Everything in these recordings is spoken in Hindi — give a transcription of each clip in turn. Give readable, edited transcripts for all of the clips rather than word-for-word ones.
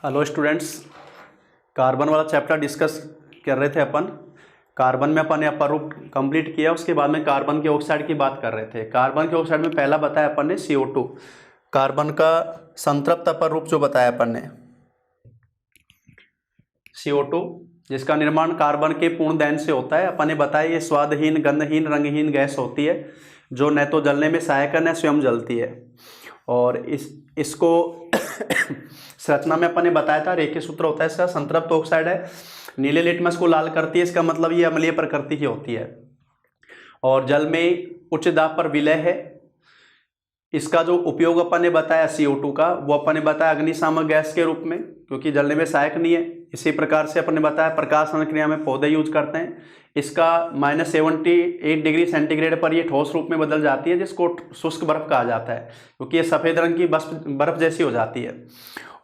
हेलो स्टूडेंट्स, कार्बन वाला चैप्टर डिस्कस कर रहे थे अपन। कार्बन में अपन ने अपर रूप कंप्लीट किया, उसके बाद में कार्बन के ऑक्साइड की बात कर रहे थे। कार्बन के ऑक्साइड में पहला बताया अपन ने CO2, कार्बन का संतृप्त अपर रूप जो बताया अपन ने CO2, जिसका निर्माण कार्बन के पूर्ण दहन से होता है। अपन ने बताया ये स्वादहीन, गंधहीन, रंगहीन गैस होती है जो न तो जलने में सहायक है न स्वयं जलती है। और इसको संरचना में अपन ने बताया था, रेखीय सूत्र होता है इसका। संतृप्त ऑक्साइड है, नीले लिटमस को लाल करती है, इसका मतलब ये अम्लीय प्रकृति की होती है और जल में उच्च दाब पर विलय है। इसका जो उपयोग अपन ने बताया CO2 का, वो अपन ने बताया अग्निशामक गैस के रूप में, क्योंकि जलने में सहायक नहीं है। इसी प्रकार से अपन ने बताया प्रकाश संक्रिया में पौधे यूज करते हैं। इसका -78 डिग्री सेंटीग्रेड पर ये ठोस रूप में बदल जाती है, जिसको शुष्क बर्फ कहा जाता है, क्योंकि ये सफ़ेद रंग की बर्फ जैसी हो जाती है।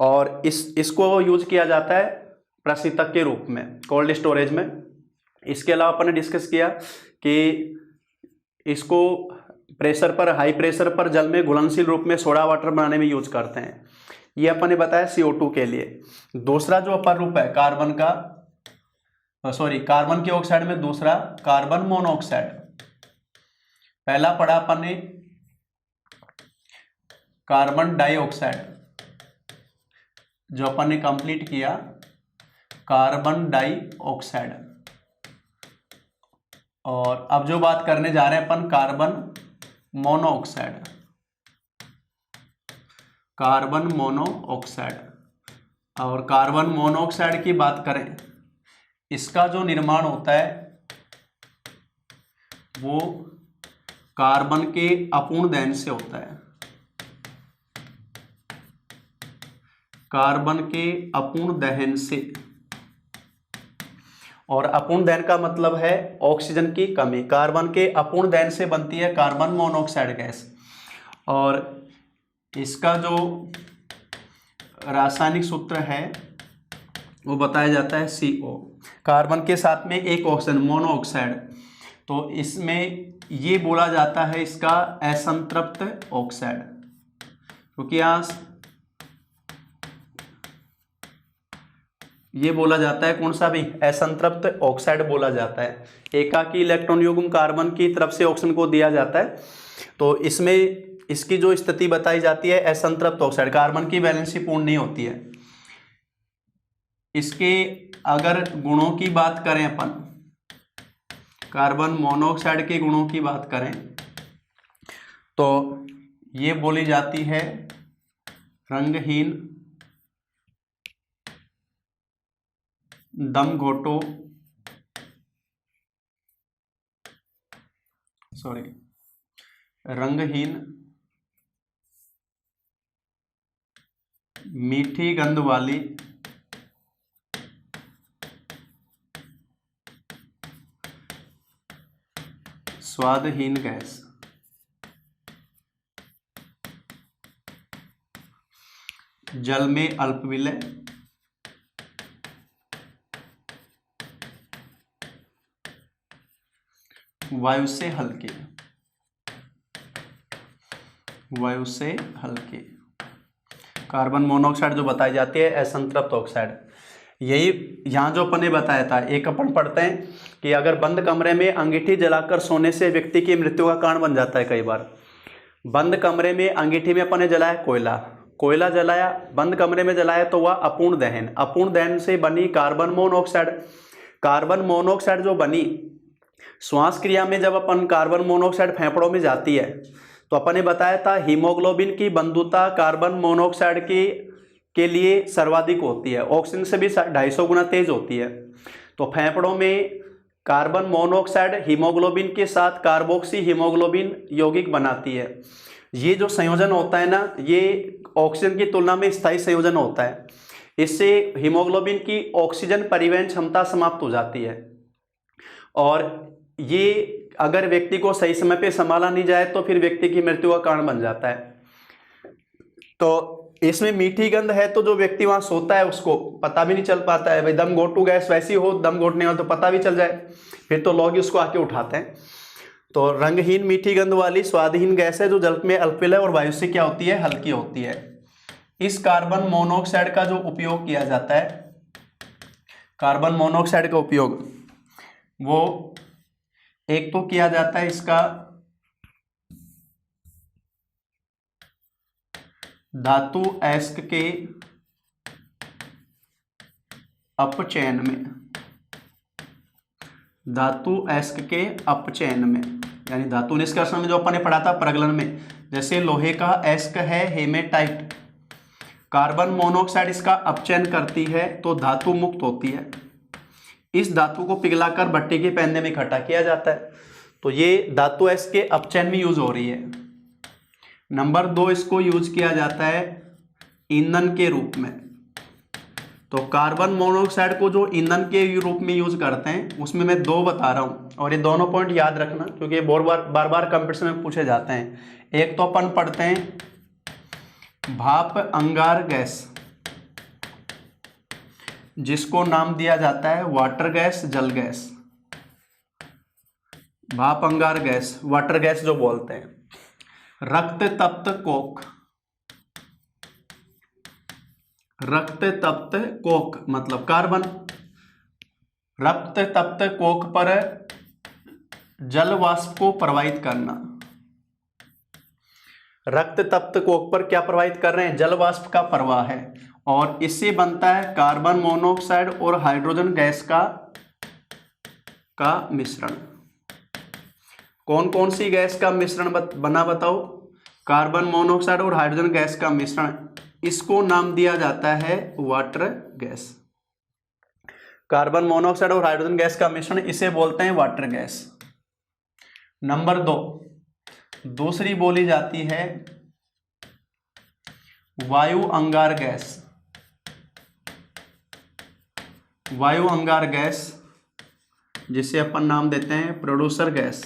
और इसको यूज किया जाता है प्रशीतक के रूप में, कोल्ड स्टोरेज में। इसके अलावा अपन ने डिस्कस किया कि इसको प्रेशर पर, हाई प्रेशर पर जल में घुलनशील रूप में सोडा वाटर बनाने में यूज करते हैं। ये अपन ने बताया CO2 के लिए। दूसरा जो अपर रूप है कार्बन का, कार्बन के ऑक्साइड में दूसरा कार्बन मोनोऑक्साइड। पहला पढ़ा अपन ने कार्बन डाइऑक्साइड, जो अपन ने कंप्लीट किया कार्बन डाइऑक्साइड। और अब जो बात करने जा रहे हैं अपन कार्बन मोनोऑक्साइड। कार्बन मोनोऑक्साइड, और कार्बन मोनोऑक्साइड की बात करें, इसका जो निर्माण होता है वो कार्बन के अपूर्ण दहन से होता है। कार्बन के अपूर्ण दहन से, और अपूर्ण दहन का मतलब है ऑक्सीजन की कमी। कार्बन के अपूर्ण दहन से बनती है कार्बन मोनोऑक्साइड गैस। और इसका जो रासायनिक सूत्र है वो बताया जाता है CO। कार्बन के साथ में एक ऑक्सीजन, मोनोऑक्साइड, तो इसमें ये बोला जाता है इसका असंतृप्त ऑक्साइड, क्योंकि यहाँ ये बोला जाता है कौन सा भी, असंतृप्त ऑक्साइड बोला जाता है। एकाकी इलेक्ट्रॉन युग्म कार्बन की तरफ से ऑक्सीजन को दिया जाता है, तो इसमें इसकी जो स्थिति बताई जाती है असंतृप्त ऑक्साइड, कार्बन की वैलेंसी पूर्ण नहीं होती है। इसके अगर गुणों की बात करें अपन, कार्बन मोनोऑक्साइड के गुणों की बात करें तो ये बोली जाती है रंगहीन, दम घोटो, रंगहीन, मीठी गंध वाली, स्वादहीन गैस। जल में अल्प विलय, वायु से हल्के, वायु से हल्के। कार्बन मोनोऑक्साइड जो बताई जाती है असंतृप्त ऑक्साइड। यही यहाँ जो अपन ने बताया था, एक अपन पढ़ते हैं कि अगर बंद कमरे में अंगीठी जलाकर सोने से व्यक्ति की मृत्यु का कारण बन जाता है। कई बार बंद कमरे में अंगीठी में अपन ने जलाया कोयला जलाया, बंद कमरे में जलाया, तो वह अपूर्ण दहन से बनी कार्बन मोनोऑक्साइड। कार्बन मोनोऑक्साइड जो बनी, श्वास क्रिया में जब अपन कार्बन मोनोऑक्साइड फेफड़ों में जाती है, तो अपन ने बताया था हीमोग्लोबिन की बंधुता कार्बन मोनोऑक्साइड के लिए सर्वाधिक होती है, ऑक्सीजन से भी 250 गुना तेज होती है। तो फेफड़ों में कार्बन मोनोऑक्साइड हीमोग्लोबिन के साथ कार्बोक्सी हीमोग्लोबिन यौगिक बनाती है। ये जो संयोजन होता है ना, ये ऑक्सीजन की तुलना में स्थायी संयोजन होता है। इससे हीमोग्लोबिन की ऑक्सीजन परिवहन क्षमता समाप्त हो जाती है, और ये अगर व्यक्ति को सही समय पे संभाला नहीं जाए तो फिर व्यक्ति की मृत्यु का कारण बन जाता है। तो इसमें मीठी गंध है, तो जो व्यक्ति वहां सोता है उसको पता भी नहीं चल पाता है। भाई दम घोटू गैस वैसी हो, दम घोटने वाला तो पता भी चल जाए, फिर तो लोग उसको आके उठाते हैं। तो रंगहीन, मीठी गंध वाली, स्वादहीन गैस है जो जल में अल्प विलय और वायु से क्या होती है, हल्की होती है। इस कार्बन मोनोऑक्साइड का जो उपयोग किया जाता है, कार्बन मोनोऑक्साइड का उपयोग वो एक तो किया जाता है इसका धातु एस्क के अपचयन में, धातु एस्क के अपचयन में, यानी धातु निष्कर्षण में जो अपन ने पढ़ा था प्रगलन में, जैसे लोहे का एस्क है हेमेटाइट, कार्बन मोनोऑक्साइड इसका अपचयन करती है तो धातु मुक्त होती है। इस धातु को पिघलाकर भट्टी के पैंदे में इकट्ठा किया जाता है, तो ये धातु एस्क के अपचयन में यूज हो रही है। नंबर 2, इसको यूज किया जाता है ईंधन के रूप में। तो कार्बन मोनोऑक्साइड को जो ईंधन के रूप में यूज करते हैं उसमें मैं 2 बता रहा हूं, और ये दोनों पॉइंट याद रखना क्योंकि ये बार बार कंपटीशन में पूछे जाते हैं। एक तो अपन पढ़ते हैं भाप अंगार गैस, जिसको नाम दिया जाता है वाटर गैस, जल गैस। भाप अंगार गैस, वाटर गैस जो बोलते हैं। रक्त तप्त कोक, रक्त तप्त कोक मतलब कार्बन। रक्त तप्त कोक पर जल वाष्प को प्रवाहित करना। रक्त तप्त कोक पर क्या प्रवाहित कर रहे हैं? जल वाष्प का प्रवाह है, और इससे बनता है कार्बन मोनोऑक्साइड और हाइड्रोजन गैस का मिश्रण। कौन कौन सी गैस का मिश्रण बना बताओ? कार्बन मोनोऑक्साइड और हाइड्रोजन गैस का मिश्रण, इसको नाम दिया जाता है वाटर गैस। कार्बन मोनोऑक्साइड और हाइड्रोजन गैस का मिश्रण, इसे बोलते हैं वाटर गैस। नंबर 2, दूसरी बोली जाती है वायु अंगार गैस। वायु अंगार गैस, जिसे अपन नाम देते हैं प्रोड्यूसर गैस।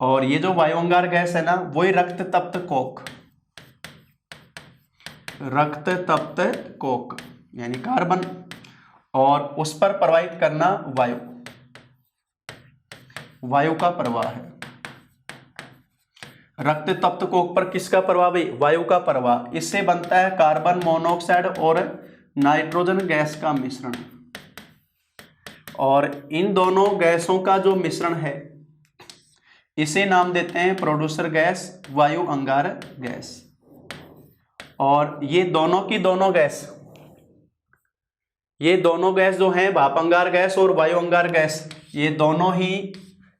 और ये जो वायु अंगार गैस है ना, वही रक्त तप्त कोक, रक्त तप्त कोक यानी कार्बन, और उस पर प्रवाहित करना वायु, वायु का प्रवाह है। रक्त तप्त कोक पर किसका प्रवाह भाई? वायु का प्रवाह। इससे बनता है कार्बन मोनोऑक्साइड और नाइट्रोजन गैस का मिश्रण, और इन दोनों गैसों का जो मिश्रण है इसे नाम देते हैं प्रोड्यूसर गैस, वायु अंगार गैस। और ये दोनों की दोनों गैस, ये दोनों गैस जो हैं भाप अंगार गैस और वायु अंगार गैस, ये दोनों ही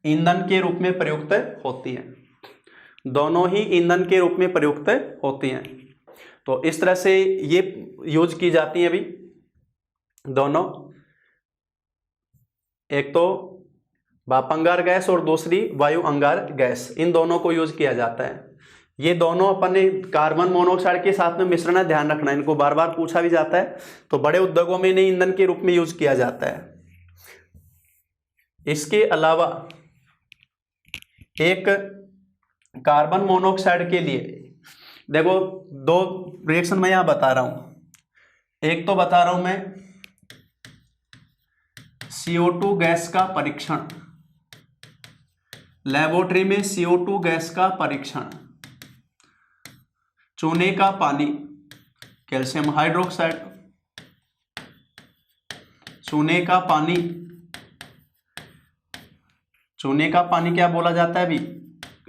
ईंधन के रूप में प्रयुक्त होती हैं, दोनों ही ईंधन के रूप में प्रयुक्त होती हैं। तो इस तरह से ये यूज की जाती हैं अभी दोनों, एक तो भाप अंगार गैस और दूसरी वायु अंगार गैस, इन दोनों को यूज किया जाता है। ये दोनों अपन ने कार्बन मोनोऑक्साइड के साथ में मिश्रण है, ध्यान रखना, इनको बार बार पूछा भी जाता है। तो बड़े उद्योगों में इन्हें ईंधन के रूप में यूज किया जाता है। इसके अलावा एक कार्बन मोनोऑक्साइड के लिए देखो 2 रिएक्शन मैं यहां बता रहा हूं। एक तो बता रहा हूं मैं CO2 गैस का परीक्षण, लेबोरेटरी में CO2 गैस का परीक्षण। चूने का पानी, कैल्शियम हाइड्रोक्साइड, चूने का पानी, चूने का पानी क्या बोला जाता है अभी?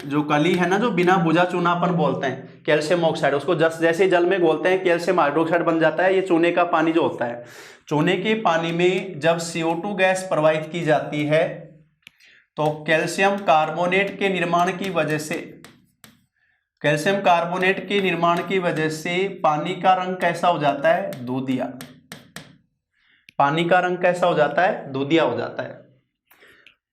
जो कली है ना, जो बिना बुझा चूनापन बोलते हैं, कैल्शियम ऑक्साइड, उसको जैसे जल में घोलते हैं कैल्शियम हाइड्रोक्साइड बन जाता है। ये चूने का पानी जो होता है, चूने के पानी में जब CO2 गैस प्रवाहित की जाती है तो कैल्शियम कार्बोनेट के निर्माण की वजह से, कैल्शियम कार्बोनेट के निर्माण की वजह से पानी का रंग कैसा हो जाता है? दूधिया। पानी का रंग कैसा हो जाता है? दूधिया हो जाता है।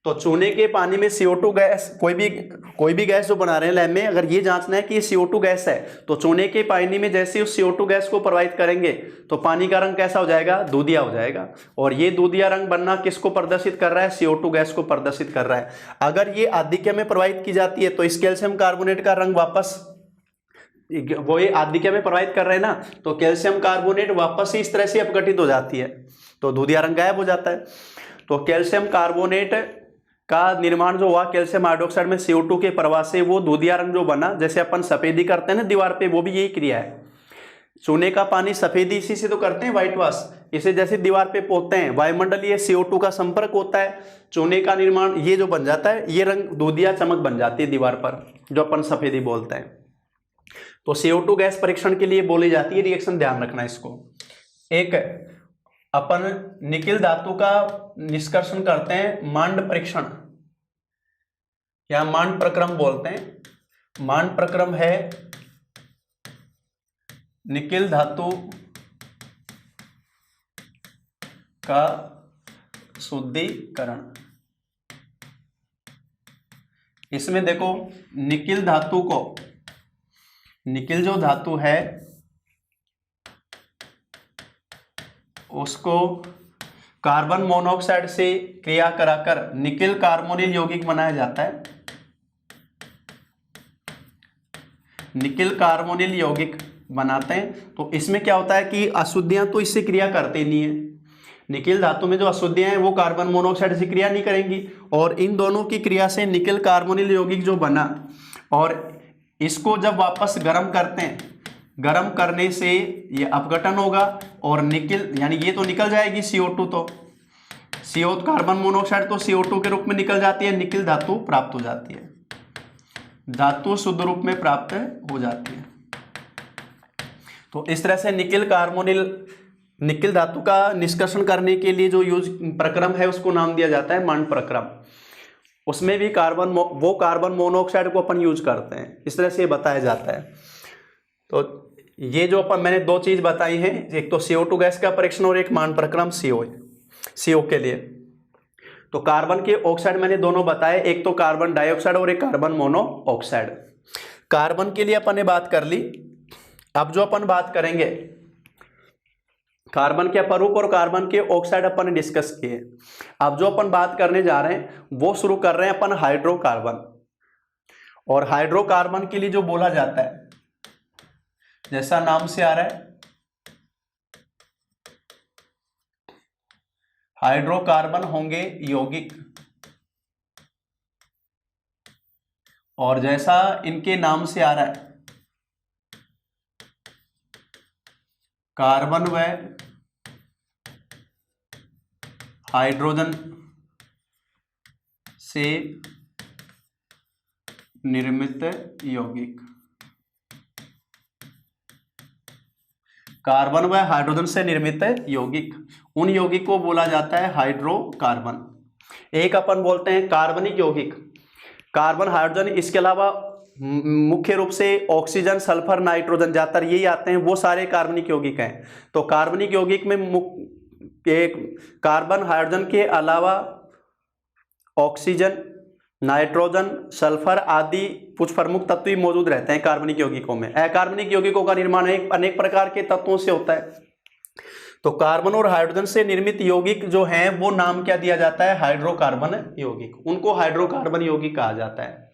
तो चूने के पानी में CO2 गैस, कोई भी गैस जो बना रहे हैं लैब में, अगर ये जांचना है कि ये CO2 गैस है, तो चूने के पानी में जैसे उस CO2 गैस को प्रवाहित करेंगे तो पानी का रंग कैसा हो जाएगा? दूधिया हो जाएगा। और ये दूधिया रंग बनना किसको प्रदर्शित कर रहा है? CO2 गैस को प्रदर्शित कर रहा है। अगर ये आधिक्य में प्रवाहित की जाती है तो इस कैल्शियम कार्बोनेट का रंग वापस, वो ये आधिक्य में प्रवाहित कर रहे हैं ना, तो कैल्शियम कार्बोनेट वापस से इस तरह से अपघटित हो जाती है, तो दूधिया रंग गायब हो जाता है। तो कैल्शियम कार्बोनेट का निर्माण जो हुआ कैल्शियम हाइड्रोक्साइड में CO2 के प्रवाह से, वो दूधिया रंग जो बना, जैसे अपन सफेदी करते हैं ना दीवार पे, वो भी यही क्रिया है। चूने का पानी सफेदी इसी से तो करते हैं, व्हाइट वॉश। इसे जैसे दीवार पे पोतते हैं, वायुमंडलीय CO2 का संपर्क होता है, चूने का निर्माण ये जो बन जाता है, ये रंग दूधिया चमक बन जाती है दीवार पर, जो अपन सफेदी बोलते हैं। तो CO2 गैस परीक्षण के लिए बोली जाती है रिएक्शन, ध्यान रखना इसको। एक अपन निकिल धातु का निष्कर्षण करते हैं मांड परीक्षण, या मांड प्रक्रम बोलते हैं। मांड प्रक्रम है निकिल धातु का शुद्धिकरण। इसमें देखो निकिल धातु को, निकिल जो धातु है उसको कार्बन मोनोऑक्साइड से क्रिया कराकर निकिल कार्बोनिल यौगिक बनाया जाता है। निकिल कार्बोनिल यौगिक बनाते हैं। तो इसमें क्या होता है कि अशुद्धियां तो इससे क्रिया करते नहीं है। निकिल धातु में जो अशुद्धियां हैं वो कार्बन मोनोऑक्साइड से क्रिया नहीं करेंगी, और इन दोनों की क्रिया से निकिल कार्बोनिल यौगिक जो बना, और इसको जब वापस गर्म करते हैं, गर्म करने से ये अपघटन होगा और निकिल, यानी ये तो निकल जाएगी CO2, तो CO कार्बन मोनोऑक्साइड तो CO2 के रूप में निकल जाती है, निकिल धातु प्राप्त हो जाती है, धातु शुद्ध रूप में प्राप्त हो जाती है। तो इस तरह से निकिल कार्बोनिल, निकिल धातु का निष्कर्षण करने के लिए जो यूज प्रक्रम है उसको नाम दिया जाता है मांड प्रक्रम। उसमें भी वो कार्बन मोनोऑक्साइड को अपन यूज करते हैं, इस तरह से बताया जाता है। तो ये जो अपन मैंने दो चीज बताई हैं, एक तो CO2 गैस का परीक्षण और एक मांड प्रक्रम CO के लिए। तो कार्बन के ऑक्साइड मैंने दोनों बताए, एक तो कार्बन डाइऑक्साइड और एक कार्बन मोनोऑक्साइड। कार्बन के लिए अपन ने बात कर ली। अब जो अपन बात करेंगे, कार्बन के अपरूप और कार्बन के ऑक्साइड अपन ने डिस्कस किए। अब जो अपन बात करने जा रहे हैं वो शुरू कर रहे हैं अपन हाइड्रोकार्बन। और हाइड्रोकार्बन के लिए जो बोला जाता है, जैसा नाम से आ रहा है, हाइड्रोकार्बन होंगे यौगिक, और जैसा इनके नाम से आ रहा है, कार्बन व हाइड्रोजन से निर्मित यौगिक। कार्बन व हाइड्रोजन से निर्मित यौगिक, उन यौगिक को बोला जाता है हाइड्रोकार्बन। एक अपन बोलते हैं कार्बनिक यौगिक, कार्बन हाइड्रोजन, इसके अलावा मुख्य रूप से ऑक्सीजन सल्फर नाइट्रोजन ज्यादातर यही आते हैं, वो सारे कार्बनिक यौगिक हैं। तो कार्बनिक यौगिक में एक कार्बन हाइड्रोजन के अलावा ऑक्सीजन, नाइट्रोजन, सल्फर आदि कुछ प्रमुख तत्व भी मौजूद रहते हैं कार्बनिक यौगिकों में। अकार्बनिक यौगिकों का निर्माण अनेक प्रकार के तत्वों से होता है। तो कार्बन और हाइड्रोजन से निर्मित यौगिक जो हैं वो नाम क्या दिया जाता है, हाइड्रोकार्बन यौगिक, उनको हाइड्रोकार्बन यौगिक कहा जाता है।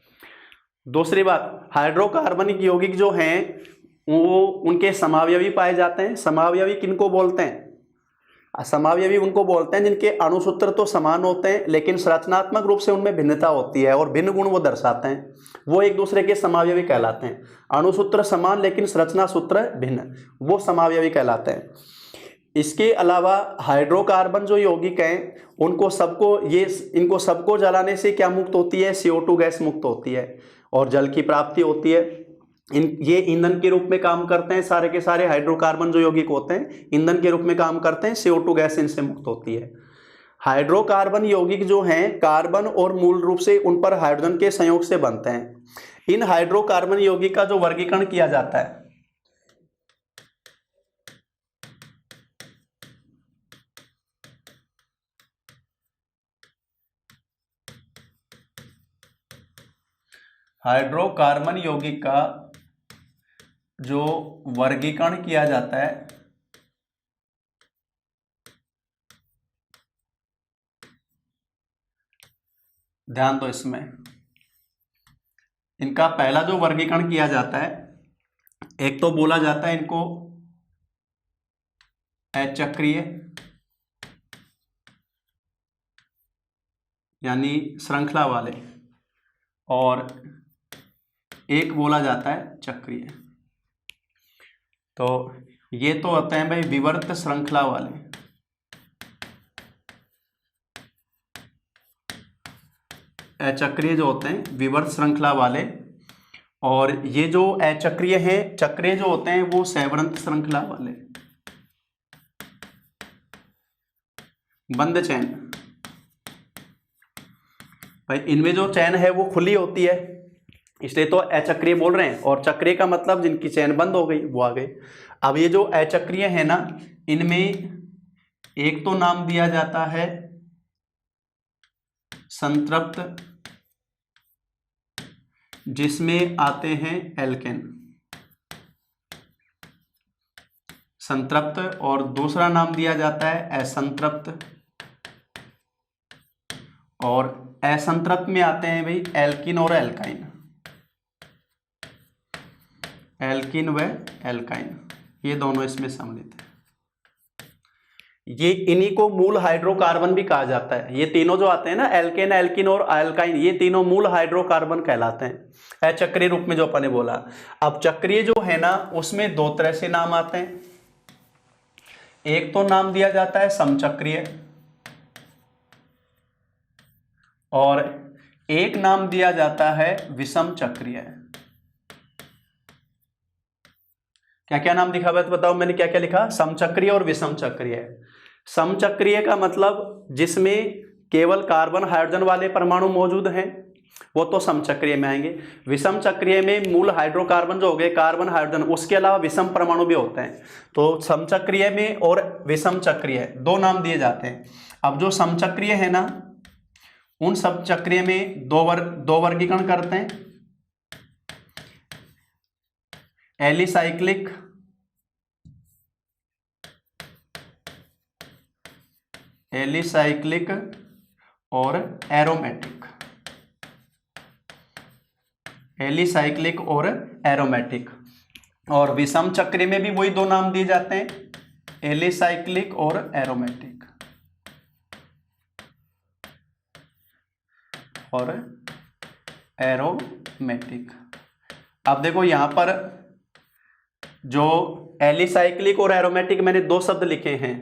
दूसरी बात, हाइड्रोकार्बनिक यौगिक जो हैं वो उनके समावयवी पाए जाते हैं। समावयवी किनको बोलते हैं, समावयवी उनको बोलते हैं जिनके अणुसूत्र तो समान होते हैं लेकिन संरचनात्मक रूप से उनमें भिन्नता होती है और भिन्न गुण वो दर्शाते हैं, वो एक दूसरे के समावयवी कहलाते हैं। अणुसूत्र समान लेकिन संरचना सूत्र भिन्न, वो समावयवी कहलाते हैं। इसके अलावा हाइड्रोकार्बन जो यौगिक हैं इनको सबको जलाने से क्या मुक्त होती है, CO2 गैस मुक्त होती है और जल की प्राप्ति होती है। ये ईंधन के रूप में काम करते हैं, सारे के सारे हाइड्रोकार्बन जो यौगिक होते हैं ईंधन के रूप में काम करते हैं, CO2 गैस इनसे मुक्त होती है। हाइड्रोकार्बन यौगिक जो हैं कार्बन और मूल रूप से उन पर हाइड्रोजन के संयोग से बनते हैं। इन हाइड्रोकार्बन यौगिक का जो वर्गीकरण किया जाता है, हाइड्रोकार्बन यौगिक का जो वर्गीकरण किया जाता है, ध्यान दो इसमें, इनका पहला जो वर्गीकरण किया जाता है, एक तो बोला जाता है इनको अचक्रीय यानी श्रृंखला वाले, और एक बोला जाता है चक्रीय। तो ये तो होते हैं भाई विवर्त श्रृंखला वाले, अचक्रीय जो होते हैं विवर्त श्रृंखला वाले, और ये जो अचक्रीय हैं चक्रीय जो होते हैं वो सैवरंत श्रृंखला वाले, बंद चैन। भाई इनमें जो चैन है वो खुली होती है, इसलिए तो अचक्रीय बोल रहे हैं, और चक्रीय का मतलब जिनकी चैन बंद हो गई वो आ गए। अब ये जो अचक्रीय है ना, इनमें एक तो नाम दिया जाता है संतृप्त, जिसमें आते हैं एल्केन, संतृप्त, और दूसरा नाम दिया जाता है असंतृप्त, और असंतृप्त में आते हैं भाई एल्किन और एल्काइन, एल्किन व एल्काइन, ये दोनों इसमें सम्मिलित है। ये इन्हीं को मूल हाइड्रोकार्बन भी कहा जाता है। ये तीनों जो आते हैं ना, एल्केन, एल्किन और एल्काइन, ये तीनों मूल हाइड्रोकार्बन कहलाते हैं अचक्रीय रूप में जो अपन ने बोला। अब चक्रीय जो है ना उसमें दो तरह से नाम आते हैं, एक तो नाम दिया जाता है समचक्रीय, और एक नाम दिया जाता है विषम चक्रीय। क्या क्या नाम दिखा हुआ है बताओ, मैंने क्या क्या लिखा, समचक्रीय और विषम चक्रीय। समचक्रीय का मतलब जिसमें केवल कार्बन हाइड्रोजन वाले परमाणु मौजूद हैं, वो तो समचक्रीय में आएंगे। विषम चक्रीय में मूल हाइड्रोकार्बन जो हो गए कार्बन हाइड्रोजन, उसके अलावा विषम परमाणु भी होते हैं। तो समचक्रीय में और विषम चक्रीय दो नाम दिए जाते हैं। अब जो समचक्रीय है ना, उन समचक्रीय में दो वर्गीकरण करते हैं, एलिसाइक्लिक और एरोमेटिक, एलिसाइक्लिक और एरोमेटिक। और विषम चक्रीय में भी वही दो नाम दिए जाते हैं, एलिसाइक्लिक और एरोमेटिक, और एरोमेटिक। अब देखो यहां पर जो एलिसाइक्लिक और एरोमेटिक मैंने दो शब्द लिखे हैं।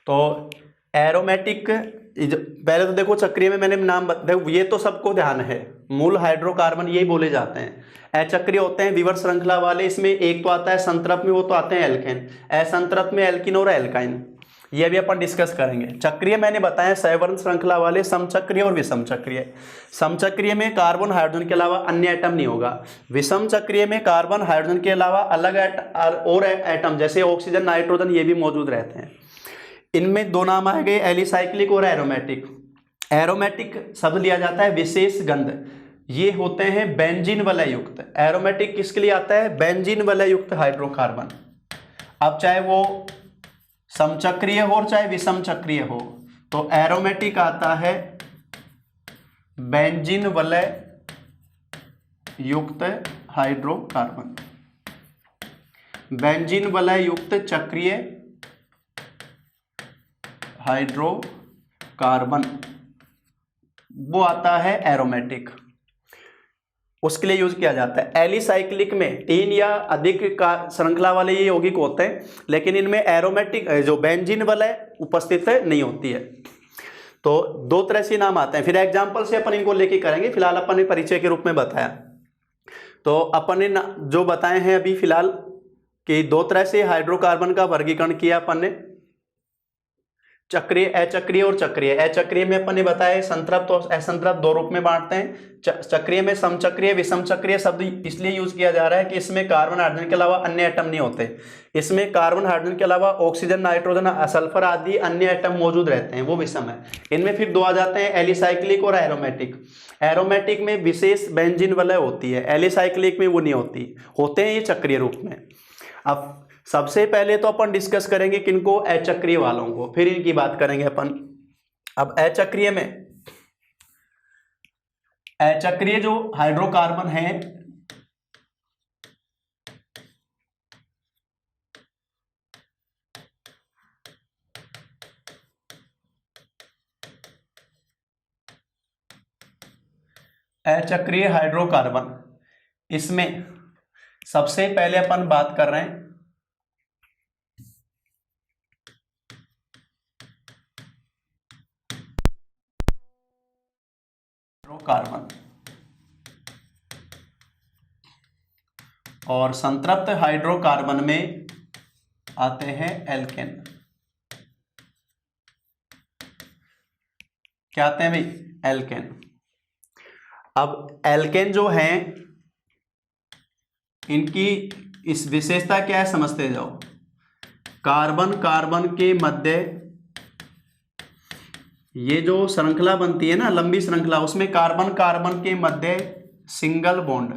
तो एरोमेटिक पहले तो देखो चक्रीय में मैंने नाम देखो, ये तो सबको ध्यान है, मूल हाइड्रोकार्बन यही बोले जाते हैं। अचक्रीय होते हैं विवर्त श्रृंखला वाले, इसमें एक तो आता है संतृप्त में, वो तो आते हैं एल्केन, असंतृप्त में एल्किन और एल्काइन, ये भी अपन डिस्कस करेंगे। चक्रीय मैंने बताया सैवर्ण श्रृंखला वाले, समचक्रीय और विषम चक्रीय। समचक्रीय में कार्बन हाइड्रोजन के अलावा अन्य एटम नहीं होगा। विषम चक्रीय में कार्बन हाइड्रोजन के अलावा अलग और एटम जैसे ऑक्सीजन, नाइट्रोजन, ये भी मौजूद रहते हैं। इनमें दो नाम आ गए, एलिसाइक्लिक और एरोमेटिक। एरोमेटिक शब्द लिया जाता है विशेष गंध, ये होते हैं बेंजीन वलय युक्त। एरोमेटिक किसके लिए आता है, बेंजीन वलय युक्त हाइड्रोकार्बन। अब चाहे वो समचक्रीय हो और चाहे विषम चक्रीय हो, तो एरोमेटिक आता है बेंजीन वलय युक्त हाइड्रोकार्बन, बेंजीन वलय युक्त चक्रीय हाइड्रोकार्बन, वो आता है एरोमेटिक, उसके लिए यूज किया जाता है। एलिसाइक्लिक में 3 या अधिक का श्रृंखला वाले ये यौगिक होते हैं, लेकिन इनमें एरोमेटिक जो बेंजीन वलय उपस्थित नहीं होती है। तो दो तरह से नाम आते हैं, फिर एग्जाम्पल से अपन इनको लेके करेंगे, फिलहाल अपन ने परिचय के रूप में बताया। तो अपन ने जो बताए हैं अभी फिलहाल कि दो तरह से हाइड्रोकार्बन का वर्गीकरण किया अपन ने, चक्रीय, अचक्रीय और चक्रीय। अचक्रीय में अपन ने बताया संतृप्त और असंतृप्त दो रूप में बांटते हैं। चक्रीय में समचक्रीय, विषम चक्रीय शब्द इसलिए यूज किया जा रहा है कि इसमें कार्बन हाइड्रोजन के अलावा अन्य एटम नहीं होते। इसमें कार्बन हाइड्रोजन के अलावा ऑक्सीजन, नाइट्रोजन, सल्फर आदि अन्य एटम मौजूद रहते हैं, वो विषम है। इनमें फिर दो आ जाते हैं, एलिसाइक्लिक और एरोमेटिक। एरोमेटिक में विशेष बेंजीन वलय होती है, एलिसाइक्लिक में वो नहीं होती, होते हैं ये चक्रीय रूप में। अब सबसे पहले तो अपन डिस्कस करेंगे किनको, अचक्रीय वालों को, फिर इनकी बात करेंगे अपन। अब अचक्रीय में, अचक्रीय जो हाइड्रोकार्बन है अचक्रीय हाइड्रोकार्बन, इसमें सबसे पहले अपन बात कर रहे हैं हाइड्रोकार्बन, और संतृप्त हाइड्रोकार्बन में आते हैं एल्केन। क्या आते हैं भाई? एल्केन। अब एल्केन जो हैं इनकी इस विशेषता क्या है समझते जाओ। कार्बन कार्बन के मध्य ये जो श्रृंखला बनती है ना, लंबी श्रृंखला, उसमें कार्बन कार्बन के मध्य सिंगल बॉन्ड,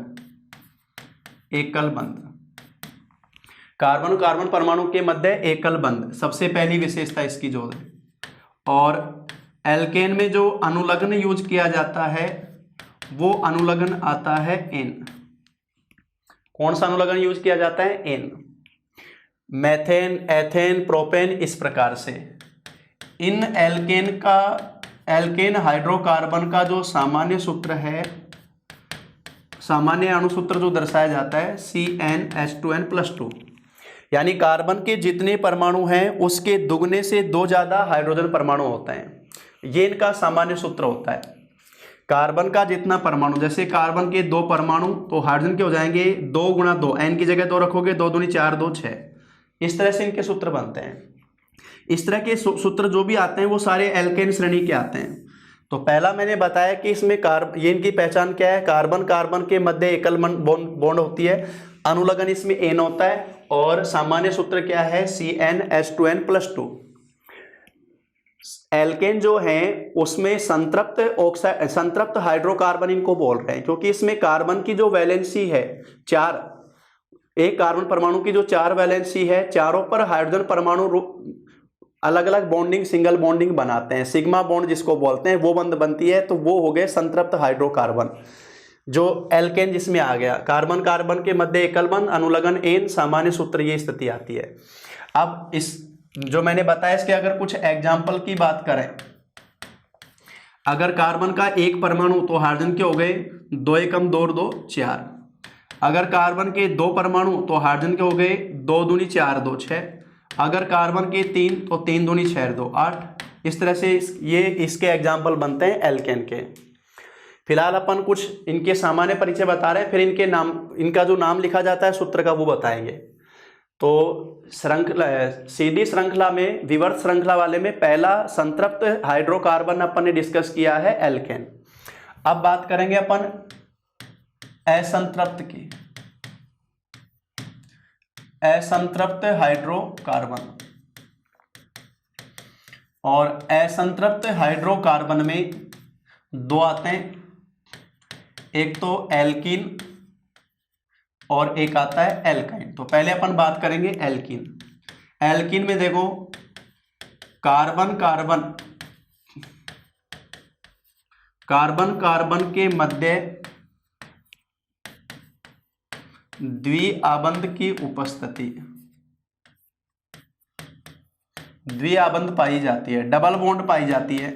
एकल बंध। कार्बन कार्बन परमाणु के मध्य एकल बंध सबसे पहली विशेषता इसकी जो है। और एल्केन में जो अनुलग्न यूज किया जाता है वो अनुलग्न आता है एन। कौन सा अनुलग्न यूज किया जाता है? एन। मेथेन, एथेन, प्रोपेन, इस प्रकार से इन एल्केन हाइड्रोकार्बन का जो सामान्य सूत्र है, सामान्य अणुसूत्र जो दर्शाया जाता है CnH2n+2, यानी कार्बन के जितने परमाणु हैं उसके दुगने से 2 ज़्यादा हाइड्रोजन परमाणु होते हैं। ये इनका सामान्य सूत्र होता है। कार्बन का जितना परमाणु, जैसे कार्बन के 2 परमाणु तो हाइड्रोजन के हो जाएंगे 2 × 2, n की जगह 2 रखोगे, 2 दूनी 4, 2 6। इस तरह से इनके सूत्र बनते हैं। इस तरह के सूत्र जो भी आते हैं वो सारे एल्केन श्रेणी के आते हैं। तो पहला मैंने बताया कि इसमें ये इनकी पहचान क्या है, कार्बन कार्बन के मध्य एकल बॉन्ड होती है, अनुलग्न इसमें एन होता है, और सामान्य सूत्र क्या है? CnH2n+2। एल्केन जो हैं उसमें संतृप्त हाइड्रोकार्बन इनको बोल रहे हैं, क्योंकि इसमें कार्बन की जो वैलेंसी है 4, एक कार्बन परमाणु की जो 4 वैलेंसी है, चारों पर हाइड्रोजन परमाणु अलग अलग बॉन्डिंग, सिंगल बॉन्डिंग बनाते हैं, सिग्मा बॉन्ड जिसको बोलते हैं, वो बंद बनती है, तो वो हो गए संतृप्त हाइड्रोकार्बन। जो एल्केन जिसमें आ गया, कार्बन कार्बन के मध्य एकल बंध, अनुलग्न एन, सामान्य सूत्र, ये स्थिति आती है। अब इस जो मैंने बताया इसके अगर कुछ एग्जाम्पल की बात करें, अगर कार्बन का एक परमाणु तो हाइड्रोजन के हो गए 2 × 2 = 2 4। अगर कार्बन के 2 परमाणु तो हाइड्रोजन के हो गए 2 दूनी 4, 2 6। अगर कार्बन के 3 तो 3 दूनी 6, 2 8। इस तरह से ये इसके एग्जाम्पल बनते हैं एल्केन के। फिलहाल अपन कुछ इनके सामान्य परिचय बता रहे हैं, फिर इनके नाम, इनका जो नाम लिखा जाता है सूत्र का वो बताएंगे। तो सीधी श्रृंखला में, विवर्त श्रृंखला वाले में पहला संतृप्त हाइड्रोकार्बन अपन ने डिस्कस किया है एल्केन। अब बात करेंगे अपन असंतृप्त की, असंतृप्त हाइड्रोकार्बन। और असंतृप्त हाइड्रोकार्बन में 2 आते हैं, एक तो एल्कीन और एक आता है एल्काइन। तो पहले अपन बात करेंगे एल्कीन। एल्कीन में देखो कार्बन कार्बन, कार्बन कार्बन के मध्य द्विआबंध की उपस्थिति, द्विआबंध पाई जाती है, डबल बॉन्ड पाई जाती है।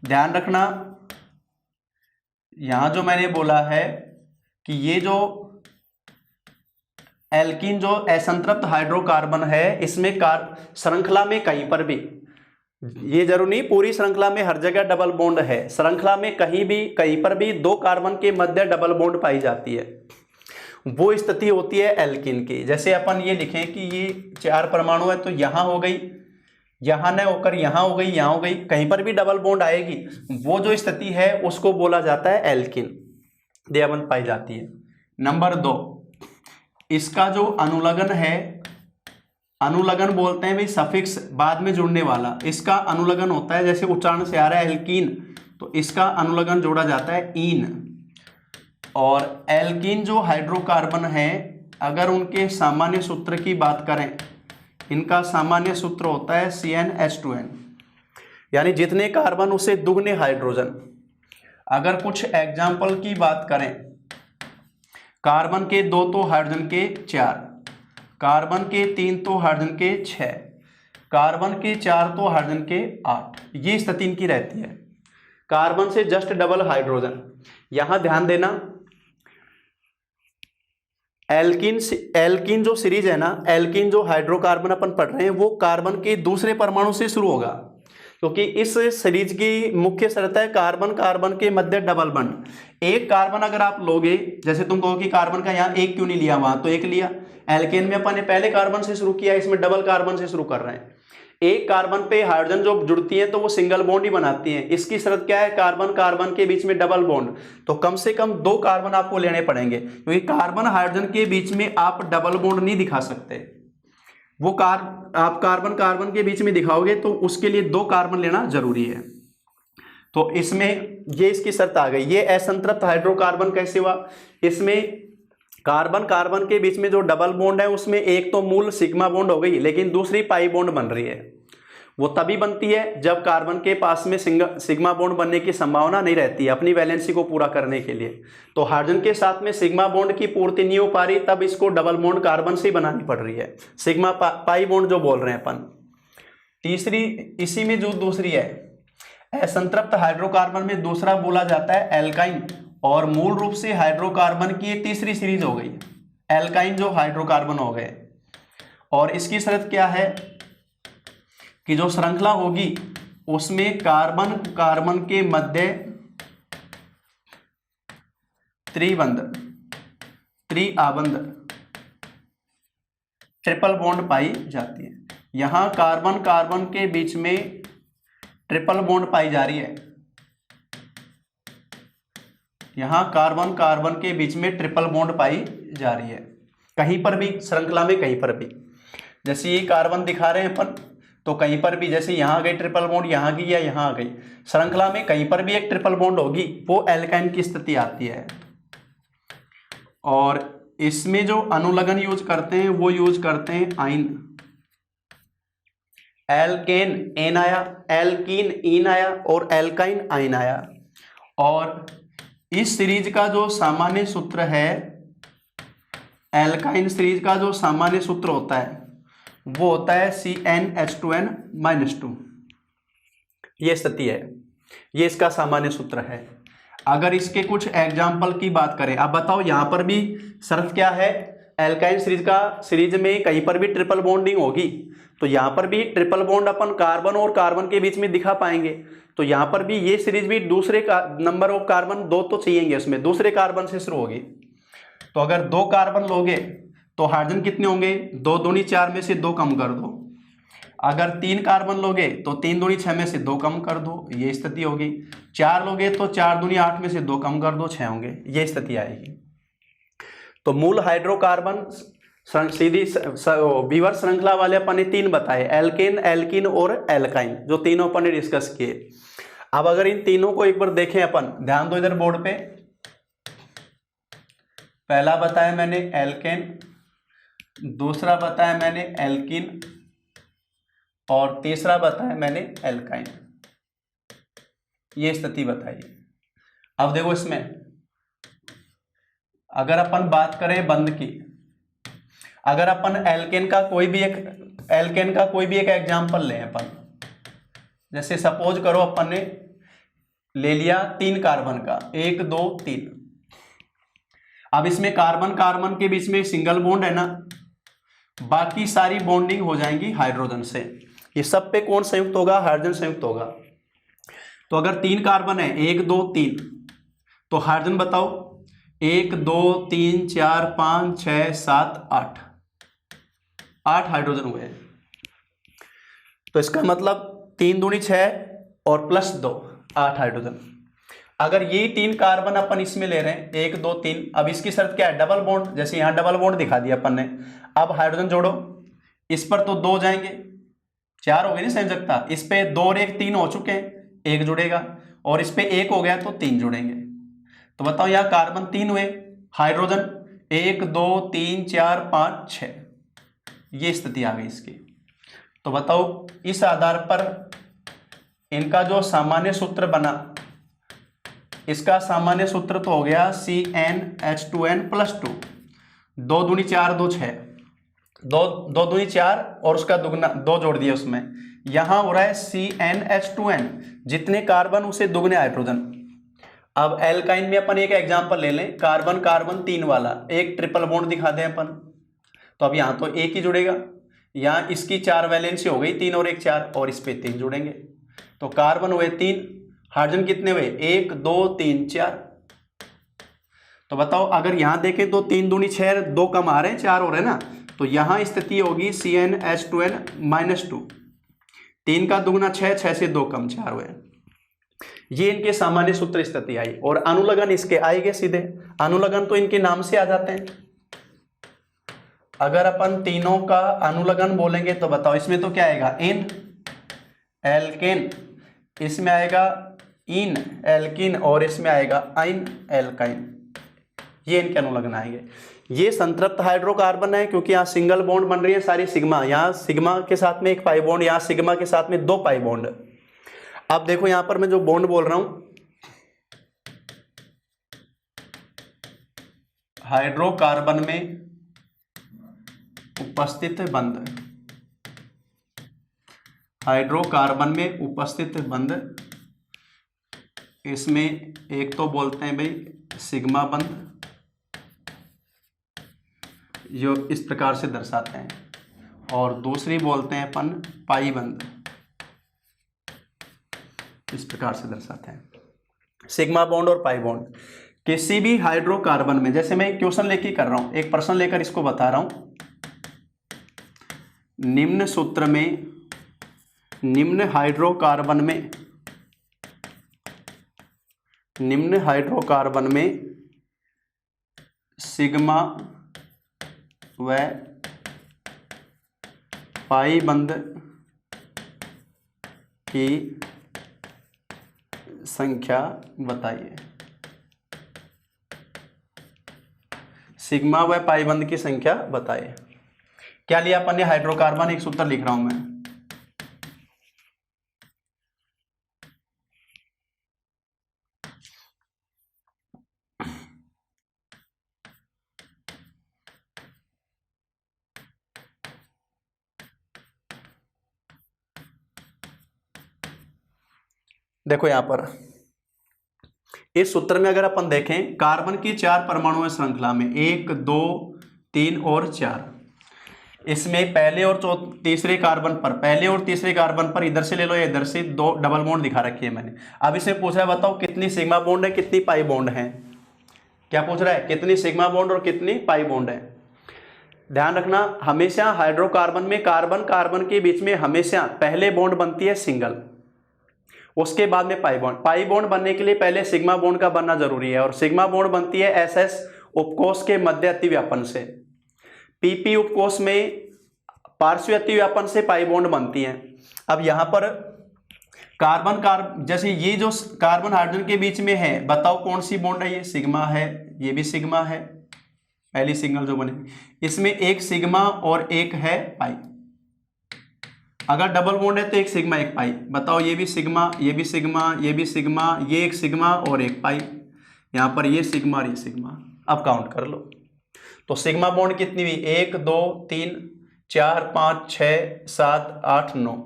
ध्यान रखना, यहां जो मैंने बोला है कि ये जो एल्कीन जो असंतृप्त हाइड्रोकार्बन है, इसमें श्रृंखला में कहीं पर भी, ये जरूर नहीं पूरी श्रृंखला में हर जगह डबल बॉन्ड है, श्रृंखला में कहीं भी, कहीं पर भी 2 कार्बन के मध्य डबल बॉन्ड पाई जाती है, वो स्थिति होती है एल्कीन की। जैसे अपन ये लिखें कि ये 4 परमाणु है, तो यहां हो गई, यहां न होकर यहां हो गई, यहां हो गई, कहीं पर भी डबल बॉन्ड आएगी, वो जो स्थिति है उसको बोला जाता है एल्कीन, द्विआबंध पाई जाती है। नंबर 2, इसका जो अनुलग्न है, अनुलग्न बोलते हैं भाई सफिक्स बाद में जुड़ने वाला, इसका अनुलग्न होता है, जैसे उच्चारण से आ रहा है एल्कीन, तो इसका अनुलग्न जोड़ा जाता है ईन। और एल्कीन जो हाइड्रोकार्बन है, अगर उनके सामान्य सूत्र की बात करें, इनका सामान्य सूत्र होता है CnH2n, यानी जितने कार्बन उसे दुगने हाइड्रोजन। अगर कुछ एग्जाम्पल की बात करें, कार्बन के 2 तो हाइड्रोजन के 4, कार्बन के 3 तो हाइड्रोजन के 6, कार्बन के 4 तो हाइड्रोजन के 8, ये स्थिति इनकी रहती है। कार्बन से जस्ट डबल हाइड्रोजन। यहां ध्यान देना, एल्कीन जो सीरीज है ना, एल्कीन जो हाइड्रोकार्बन अपन पढ़ रहे हैं वो कार्बन के दूसरे परमाणु से शुरू होगा, क्योंकि इस सीरीज की मुख्य शर्त है कार्बन कार्बन के मध्य डबल बॉन्ड। एक कार्बन अगर आप लोगे, जैसे तुम कहो कि कार्बन का यहाँ एक क्यों नहीं लिया, वहां तो एक लिया। एल्केन में अपन ने पहले कार्बन से शुरू किया, इसमें डबल कार्बन से शुरू कर रहे हैं। एक कार्बन पे हाइड्रोजन जो जुड़ती है तो वो सिंगल बॉन्ड ही बनाती है। इसकी शर्त क्या है, कार्बन कार्बन के बीच में डबल बॉन्ड। तो कम से कम 2 कार्बन आपको लेने पड़ेंगे, क्योंकि कार्बन हाइड्रोजन के बीच में आप डबल बॉन्ड नहीं दिखा सकते। वो आप कार्बन कार्बन के बीच में दिखाओगे तो उसके लिए 2 कार्बन लेना जरूरी है। तो इसमें ये इसकी शर्त आ गई। ये असंतृप्त हाइड्रोकार्बन कैसे हुआ, इसमें कार्बन कार्बन के बीच में जो डबल बॉन्ड है उसमें एक तो मूल सिग्मा बॉन्ड हो गई, लेकिन दूसरी पाई बॉन्ड बन रही है। वो तभी बनती है जब कार्बन के पास में सिग्मा बॉन्ड बनने की संभावना नहीं रहती है अपनी वैलेंसी को पूरा करने के लिए। तो हाइड्रोजन के साथ में सिग्मा बॉन्ड की पूर्ति नहीं हो पा रही, तब इसको डबल बॉन्ड कार्बन से बनानी पड़ रही है, सिग्मा पाई बॉन्ड जो बोल रहे हैं अपन। तीसरी इसी में जो दूसरी है, असंतृप्त हाइड्रोकार्बन में दूसरा बोला जाता है एल्काइन, और मूल रूप से हाइड्रोकार्बन की ये तीसरी सीरीज हो गई, एल्काइन जो हाइड्रोकार्बन हो गए। और इसकी शर्त क्या है कि जो श्रृंखला होगी उसमें कार्बन कार्बन के मध्य त्रिआबंध ट्रिपल बॉन्ड पाई जाती है। यहां कार्बन कार्बन के बीच में ट्रिपल बॉन्ड पाई जा रही है, यहां कार्बन कार्बन के बीच में ट्रिपल बॉन्ड पाई जा रही है, कहीं पर भी श्रृंखला में, कहीं पर भी। जैसे ये कार्बन दिखा रहे हैं अपन, तो कहीं पर भी जैसे यहां आ गई ट्रिपल बॉन्ड, यहां की या यहां आ गई, श्रृंखला में कहीं पर भी एक ट्रिपल बॉन्ड होगी, वो एल्काइन की स्थिति आती है। और इसमें जो अनुलग्न यूज करते हैं वो यूज करते हैं आइन। एल्केन एन आया, एल्कीन इन आया और एल्काइन आइन आया। और इस सीरीज का जो सामान्य सूत्र है, एल्काइन सीरीज का जो सामान्य सूत्र होता है वो होता है CnH2n-2। ये स्थिति है, ये इसका सामान्य सूत्र है। अगर इसके कुछ एग्जाम्पल की बात करें, अब बताओ यहां पर भी शर्त क्या है, एल्काइन सीरीज में कहीं पर भी ट्रिपल बॉन्डिंग होगी, तो यहां पर भी ट्रिपल बॉन्ड अपन कार्बन और कार्बन के बीच में दिखा पाएंगे। तो यहां पर भी ये सीरीज भी दूसरे का नंबर ऑफ कार्बन 2 तो चाहिए, उसमें दूसरे कार्बन से शुरू होगी। तो अगर 2 कार्बन लोगे तो हाइड्रोजन कितने होंगे, 2 दूनी 4 में से 2 कम कर दो। अगर 3 कार्बन लोगे तो 3 दूनी 6 में से 2 कम कर दो, ये स्थिति होगी। 4 लोगे तो 4 दूनी 8 में से 2 कम कर दो, 6 होंगे, ये स्थिति आएगी। तो मूल हाइड्रोकार्बन सीधी विवर श्रृंखला वाले अपन ने 3 बताए, एल्केन, एल्कीन और एल्काइन, जो तीनों अपन ने डिस्कस किए। अब अगर इन तीनों को एक बार देखें अपन, ध्यान दो इधर बोर्ड पे। पहला बताया मैंने एल्केन, दूसरा बताया मैंने एल्कीन, और तीसरा बताया मैंने एल्काइन। ये स्थिति बताई। अब देखो इसमें अगर अपन बात करें बंद की, अगर अपन एल्केन का कोई भी एक एग्जांपल लें अपन, जैसे सपोज करो अपन ने ले लिया 3 कार्बन का, 1 2 3। अब इसमें कार्बन कार्बन के बीच में सिंगल बॉन्ड है ना, बाकी सारी बॉन्डिंग हो जाएंगी हाइड्रोजन से। ये सब पे कौन संयुक्त होगा, हाइड्रोजन संयुक्त होगा। तो अगर 3 कार्बन है, 1 2 3, तो हाइड्रोजन बताओ 1 2 3 4 5 6 7 8 हाइड्रोजन हुए। तो इसका मतलब 3 दूनी 6 और प्लस 2 8 हाइड्रोजन। अगर ये 3 कार्बन अपन इसमें ले रहे हैं 1 2 3, अब इसकी शर्त क्या है, डबल बॉन्ड। जैसे यहां डबल बॉन्ड दिखा दिया अपन ने, अब हाइड्रोजन जोड़ो, इस पर तो 2 जाएंगे, 4 हो गए नहीं संयोजकता, इस पे 2 और 1 3 हो चुके हैं, 1 जुड़ेगा, और इस पे 1 हो गया तो 3 जुड़ेंगे। तो बताओ यहाँ कार्बन 3 हुए, हाइड्रोजन 1 2 3 4 5 6, ये स्थिति आ गई इसकी। तो बताओ इस आधार पर इनका जो सामान्य सूत्र बना, इसका सामान्य सूत्र तो हो गया CnH2n+2, 2 दूनी 4 2 6, दो दो दूनी 4 और उसका दुगना 2 जोड़ दिया उसमें, यहां हो रहा है CnH2n, जितने कार्बन उसे दुगने हाइड्रोजन। अब एल्काइन में अपन एक एग्जांपल ले लें, कार्बन कार्बन 3 वाला, एक ट्रिपल बॉन्ड दिखा दें अपन, तो अब यहां तो एक ही जुड़ेगा, यहां इसकी 4 वैलेंसी हो गई, 3 और 1 4, और इस पे 3 जुड़ेंगे, तो कार्बन हुए 3, हाइड्रोजन कितने हुए 1 2 3 4। तो बताओ अगर यहां देखें तो 3 दूनी 6, 2 कम आ रहे हैं, 4 हो रहे हैं ना, तो यहां स्थिति होगी CnH2n-2, 3 का दुगना 6, 6 से 2 कम 4 हुए। ये इनके सामान्य सूत्र स्थिति आई, और अनुलग्न इसके आएंगे सीधे, अनुलग्न तो इनके नाम से आ जाते हैं। अगर अपन तीनों का अनुलग्न बोलेंगे तो बताओ इसमें तो क्या आएगा, इन एल्केन, इसमें आएगा इन एल्किन, और इसमें आएगा आइन एल्काइन, ये इनके अनुलग्न आएंगे। ये संतृप्त हाइड्रोकार्बन है क्योंकि यहाँ सिंगल बॉन्ड बन रही है सारी सिग्मा, यहाँ सिग्मा के साथ में एक पाई बॉन्ड, यहाँ सिग्मा के साथ में 2 पाई बॉन्ड। अब देखो यहां पर मैं जो बॉन्ड बोल रहा हूं, हाइड्रोकार्बन में उपस्थित बंध, हाइड्रोकार्बन में उपस्थित बंध, इसमें एक तो बोलते हैं भाई सिग्मा बंध, जो इस प्रकार से दर्शाते हैं, और दूसरी बोलते हैं अपन पाई बंध, इस प्रकार से दर्शाते हैं। सिग्मा बॉन्ड और पाई बॉन्ड किसी भी हाइड्रोकार्बन में, जैसे मैं एक क्वेश्चन लेके कर रहा हूं, एक प्रश्न लेकर इसको बता रहा हूं, निम्न सूत्र में, निम्न हाइड्रोकार्बन में, निम्न हाइड्रोकार्बन में सिग्मा व पाई बंध की संख्या बताइए। सिग्मा व पाई बंध की संख्या बताइए। क्या लिया अपन ने, हाइड्रोकार्बन, एक सूत्र लिख रहा हूं मैं, देखो यहां पर इस सूत्र में अगर अपन देखें, कार्बन की 4 परमाणु श्रृंखला में 1 2 3 और 4, इसमें पहले और तीसरे कार्बन पर, पहले और तीसरे कार्बन पर इधर से ले लो या इधर से 2 डबल बॉन्ड दिखा रखी है मैंने। अब इसे पूछ रहा है बताओ कितनी सिग्मा बॉन्ड है, कितनी पाई बॉन्ड है, क्या पूछ रहा है, कितनी सिग्मा बॉन्ड और कितनी पाई बॉन्ड है। ध्यान रखना, हमेशा हाइड्रोकार्बन में कार्बन कार्बन के बीच में हमेशा पहले बॉन्ड बनती है सिंगल, उसके बाद में पाई बॉन्ड। पाई बॉन्ड बनने के लिए पहले सिग्मा बॉन्ड का बनना जरूरी है, और सिग्मा बॉन्ड बनती है SS उपकोष के मध्य अतिव्यापन से। PP उपकोष में पार्श्व अतिव्यापन से पाई बॉन्ड बनती है। अब यहां पर कार्बन जैसे ये जो कार्बन हाइड्रोजन के बीच में है, बताओ कौन सी बॉन्ड है, ये सिग्मा है, ये भी सिग्मा है, पहली सिंगल जो बने, इसमें एक सिग्मा और एक है पाई। अगर डबल बॉन्ड है तो एक सिग्मा एक पाई, बताओ ये भी सिग्मा, ये भी सिग्मा, ये भी सिग्मा, ये एक सिग्मा और एक पाई, यहां पर ये सिग्मा और ये सिग्मा। अब काउंट कर लो, तो सिग्मा बॉन्ड कितनी हुई, 1 2 3 4 5 6 7 8 9,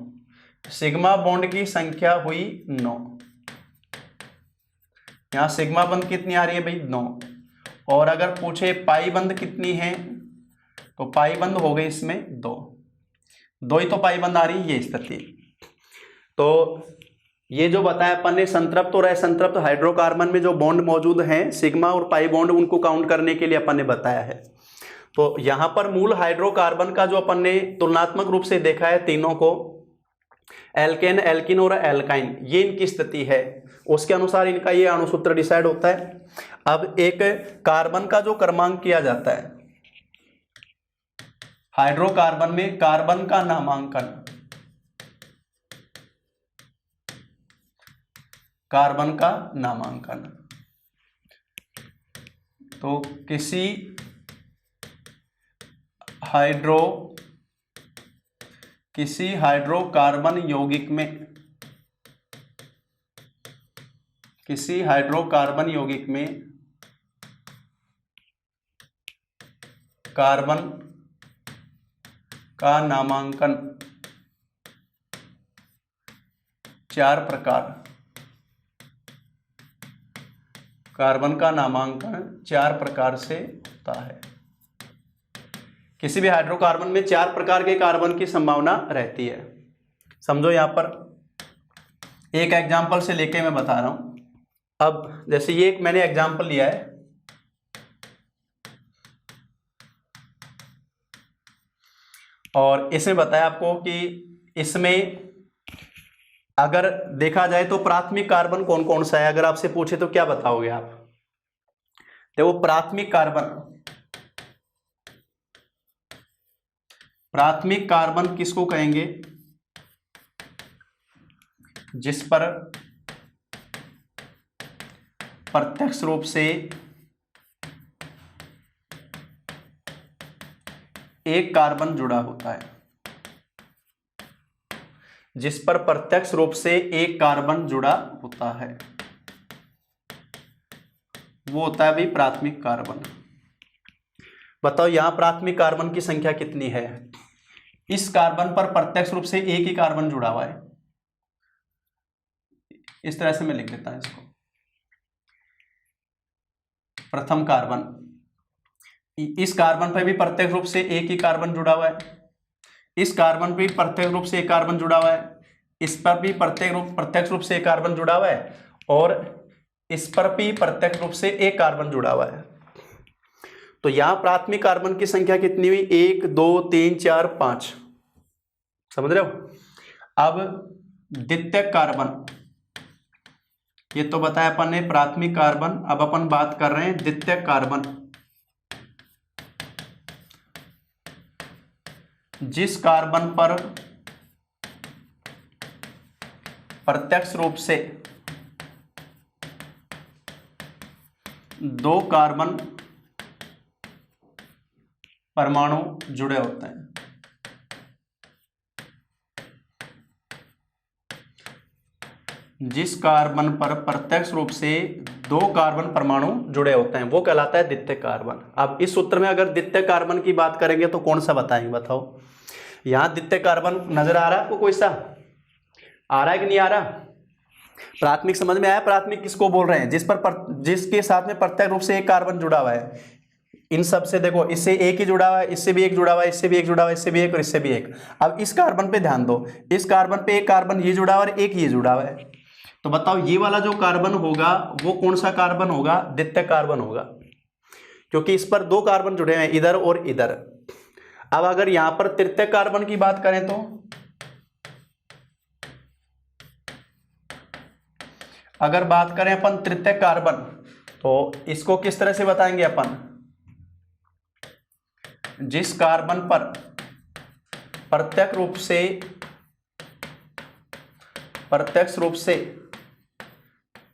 सिग्मा बॉन्ड की संख्या हुई 9। यहां सिग्मा बंध कितनी आ रही है भाई, 9। और अगर पूछे पाई बंध कितनी है, तो पाई बंध हो गई इसमें 2 ही तो पाई बंध आ रही है, ये स्थिति। तो ये जो बताया अपन ने संतृप्त और असंतृप्त हाइड्रोकार्बन में जो बॉन्ड मौजूद हैं सिग्मा और पाई बॉन्ड, उनको काउंट करने के लिए अपन ने बताया है। तो यहां पर मूल हाइड्रोकार्बन का जो अपन ने तुलनात्मक रूप से देखा है तीनों को, एल्केन, एल्किन और एल्काइन, ये इनकी स्थिति है, उसके अनुसार इनका ये अणुसूत्र डिसाइड होता है। अब एक कार्बन का जो क्रमांक किया जाता है हाइड्रोकार्बन में, कार्बन का नामांकन, कार्बन का नामांकन, तो किसी हाइड्रोकार्बन यौगिक में, किसी हाइड्रोकार्बन यौगिक में कार्बन का नामांकन 4 प्रकार, कार्बन का नामांकन 4 प्रकार से होता है। किसी भी हाइड्रोकार्बन में 4 प्रकार के कार्बन की संभावना रहती है। समझो यहां पर एक एग्जांपल से लेके मैं बता रहा हूं। अब जैसे ये एक मैंने एग्जांपल लिया है, और इसमें बताया आपको कि इसमें अगर देखा जाए तो प्राथमिक कार्बन कौन कौन सा है, अगर आपसे पूछे तो क्या बताओगे आप? देखो प्राथमिक कार्बन किसको कहेंगे? जिस पर प्रत्यक्ष रूप से एक कार्बन जुड़ा होता है, जिस पर प्रत्यक्ष रूप से एक कार्बन जुड़ा होता है, वो होता है भी प्राथमिक कार्बन। बताओ यहां प्राथमिक कार्बन की संख्या कितनी है? इस कार्बन पर प्रत्यक्ष रूप से एक ही कार्बन जुड़ा हुआ है। इस तरह से मैं लिख देता हूं इसको। प्रथम कार्बन, इस कार्बन पर भी प्रत्यक्ष रूप से एक ही कार्बन जुड़ा हुआ है, इस कार्बन पर भी प्रत्यक्ष रूप से एक कार्बन जुड़ा हुआ है, इस पर भी प्रत्यक्ष रूप से एक कार्बन जुड़ा हुआ है, और इस पर भी प्रत्यक्ष रूप से एक कार्बन जुड़ा हुआ है। तो यहां प्राथमिक कार्बन की संख्या कितनी हुई? 1 2 3 4 5। समझ रहे हो? अब द्वितीयक कार्बन, ये तो बताया अपन ने प्राथमिक कार्बन, अब अपन बात कर रहे हैं द्वितीयक कार्बन। जिस कार्बन पर प्रत्यक्ष रूप से 2 कार्बन परमाणु जुड़े होते हैं। जिस कार्बन पर प्रत्यक्ष रूप से 2 कार्बन परमाणु जुड़े होते हैं वो कहलाता है द्वितीयक कार्बन। अब इस सूत्र में अगर द्वितीयक कार्बन की बात करेंगे तो कौन सा बताएंगे? बताओ यहां द्वितीयक कार्बन नजर आ रहा है आपको? कोई सा आ रहा है कि नहीं आ रहा? प्राथमिक समझ में आया? प्राथमिक किसको बोल रहे हैं? जिसके साथ में प्रत्यक्ष रूप से एक कार्बन जुड़ा हुआ है। इन सब से देखो, इससे एक ही जुड़ा हुआ है, इससे भी एक जुड़ा हुआ है, इससे भी एक जुड़ा हुआ है, इससे भी एक और इससे भी एक। अब इस कार्बन पे ध्यान दो, इस कार्बन पे एक कार्बन ये जुड़ा हुआ है और एक ये जुड़ा हुआ है। तो बताओ ये वाला जो कार्बन होगा वो कौन सा कार्बन होगा? द्वितीयक कार्बन होगा, क्योंकि इस पर 2 कार्बन जुड़े हैं, इधर और इधर। अब अगर यहां पर तृतीयक कार्बन की बात करें तो अगर बात करें अपन तृतीयक कार्बन, तो इसको किस तरह से बताएंगे अपन? जिस कार्बन पर प्रत्यक्ष रूप से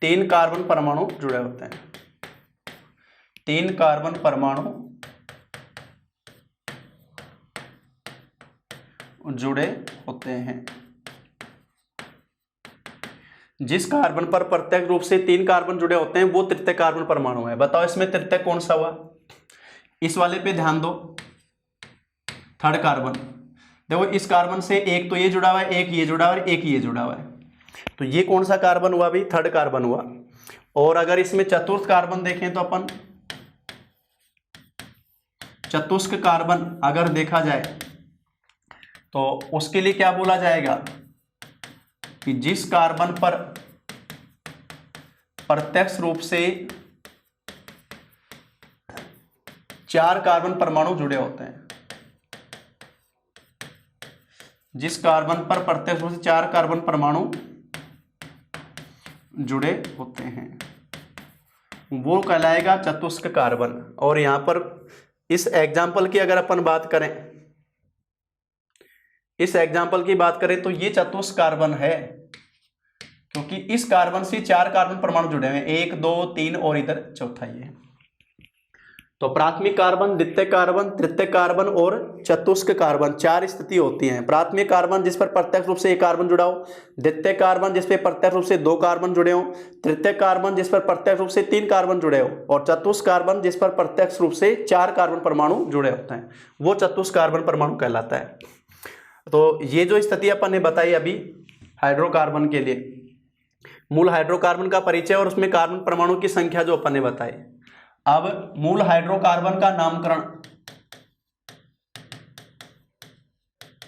3 कार्बन परमाणु जुड़े होते हैं, 3 कार्बन परमाणु जुड़े होते हैं। जिस कार्बन पर प्रत्यक्ष रूप से 3 कार्बन जुड़े होते हैं वो तृतीयक कार्बन परमाणु है। बताओ इसमें तृतीयक कौन सा हुआ? इस वाले पे ध्यान दो, थर्ड कार्बन। देखो इस कार्बन से एक तो ये जुड़ा हुआ है, एक ये जुड़ा हुआ है, एक ये जुड़ा हुआ है, तो ये कौन सा कार्बन हुआ भाई? थर्ड कार्बन हुआ। और अगर इसमें चतुर्थ कार्बन देखें तो अपन चतुष्क कार्बन अगर देखा जाए तो उसके लिए क्या बोला जाएगा कि जिस कार्बन पर प्रत्यक्ष रूप से 4 कार्बन परमाणु जुड़े होते हैं, जिस कार्बन पर प्रत्यक्ष रूप से 4 कार्बन परमाणु जुड़े होते हैं वो कहलाएगा चतुष्क कार्बन। और यहां पर इस एग्जाम्पल की अगर अपन बात करें, इस एग्जाम्पल की बात करें तो ये चतुष्क कार्बन है, क्योंकि इस कार्बन से 4 कार्बन परमाणु जुड़े हुए हैं, 1 2 3 और इधर चौथा ये। तो प्राथमिक कार्बन, द्वितीयक कार्बन, तृतीयक कार्बन और चतुष्क कार्बन, 4 स्थिति होती हैं। प्राथमिक कार्बन जिस पर प्रत्यक्ष रूप से एक कार्बन जुड़ा हो, द्वितीयक कार्बन जिस पर प्रत्यक्ष रूप से 2 कार्बन जुड़े हो, तृतीयक कार्बन जिस पर प्रत्यक्ष रूप से 3 कार्बन जुड़े हो, और चतुष्क कार्बन जिस पर प्रत्यक्ष रूप से 4 कार्बन परमाणु जुड़े होते हैं, वो चतुष्क कार्बन परमाणु कहलाता है। तो ये जो स्थिति अपन ने बताई अभी हाइड्रोकार्बन के लिए, मूल हाइड्रोकार्बन का परिचय और उसमें कार्बन परमाणु की संख्या जो अपन ने बताई। अब मूल हाइड्रोकार्बन का नामकरण,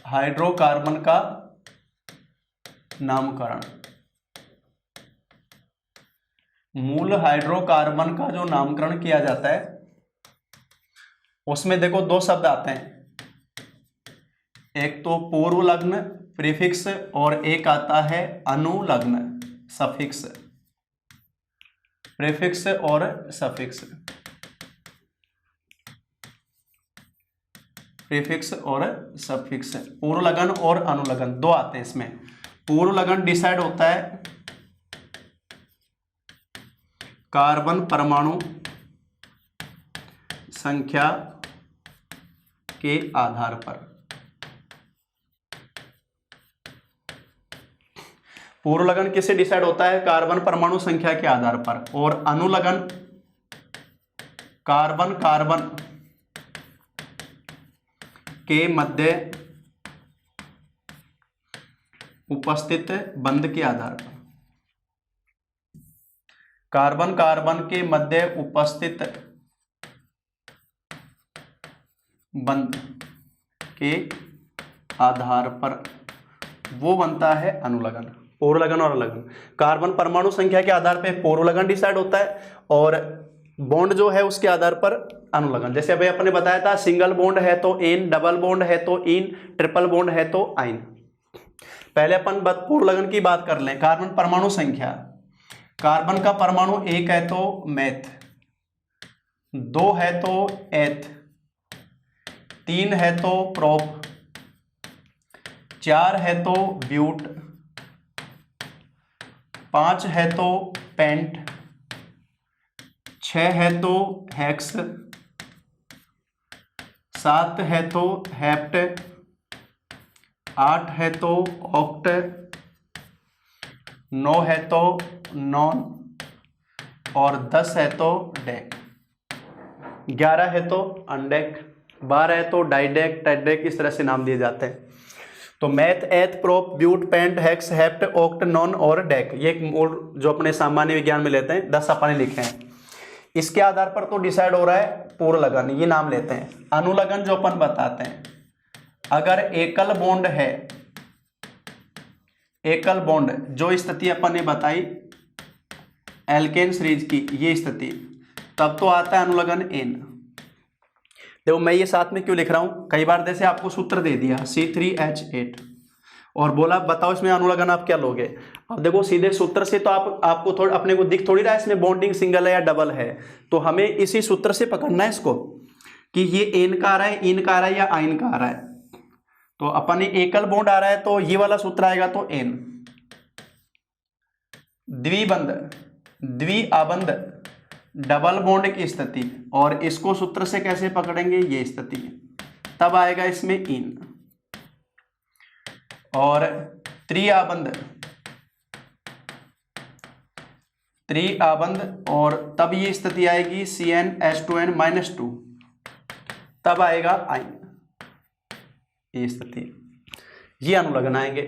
हाइड्रोकार्बन का नामकरण, मूल हाइड्रोकार्बन का जो नामकरण किया जाता है उसमें देखो 2 शब्द आते हैं, एक तो पूर्व लग्न प्रीफिक्स और एक आता है अनुलग्न सफिक्स, प्रीफिक्स और सफिक्स, प्रीफिक्स और सफिक्स, पूर्व लगन और अनुलगन 2 आते हैं इसमें। पूर्व लगन डिसाइड होता है कार्बन परमाणु संख्या के आधार पर, पूर्व लगन किससे डिसाइड होता है? कार्बन परमाणु संख्या के आधार पर। और अनुलगन कार्बन कार्बन के मध्य उपस्थित बंध के आधार पर, कार्बन कार्बन के मध्य उपस्थित बंध के आधार पर वो बनता है अनुलगन। पूर्व लगन और अनुलगन, कार्बन परमाणु संख्या के आधार पर पूर्व लगन डिसाइड होता है और बॉन्ड जो है उसके आधार पर अनुलगन। जैसे अभी अपने बताया था सिंगल बॉन्ड है तो एन, डबल बॉन्ड है तो इन, ट्रिपल बॉन्ड है तो आइन। पहले अपन पूर्व लगन की बात कर लें। कार्बन परमाणु संख्या, कार्बन का परमाणु 1 है तो मेथ, 2 है तो एथ, 3 है तो प्रोप, 4 है तो ब्यूट, 5 है तो पेंट, 6 है तो हेक्स, 7 है तो हेप्ट, 8 है तो ऑक्ट, 9 है तो नॉन और 10 है तो डेक, 11 है तो अनडेक, 12 है तो डाइडेक, टेट्रेक, इस तरह से नाम दिए जाते हैं। तो meth, eth, prop, but, pent, hex, hept, oct, non और डेक, ये एक जो अपने सामान्य विज्ञान में लेते हैं 10 अपने लिखे हैं। इसके आधार पर तो डिसाइड हो रहा है पूर्व लगन, ये नाम लेते हैं। अनुलगन जो अपन बताते हैं, अगर एकल बॉन्ड है, एकल बॉन्ड जो स्थिति अपन ने बताई एल्केन सीरीज की, ये स्थिति, तब तो आता है अनुलगन एन। देखो मैं ये साथ में क्यों लिख रहा हूं, कई बार जैसे आपको सूत्र दे दिया C3H8 और बोला बताओ इसमें अनुलगन आप क्या लोगे। अब देखो सीधे सूत्र से तो आपको थोड़ा अपने को दिख थोड़ी रहा है इसमें बॉन्डिंग सिंगल है या डबल है, तो हमें इसी सूत्र से पकड़ना है इसको कि ये एन का आ रहा है, इन का आ रहा है या आइन का आ रहा है। तो अपन एकल बॉन्ड आ रहा है तो ये वाला सूत्र आएगा तो एन। द्विबंध, द्विआबंध, डबल बॉन्ड की स्थिति, और इसको सूत्र से कैसे पकड़ेंगे, ये स्थिति, तब आएगा इसमें इन। और त्रिआबंध, त्रिआबंध, और तब ये स्थिति आएगी CnH2n-2, तब आएगा आइन, ये स्थिति, ये अनुलगन आएंगे।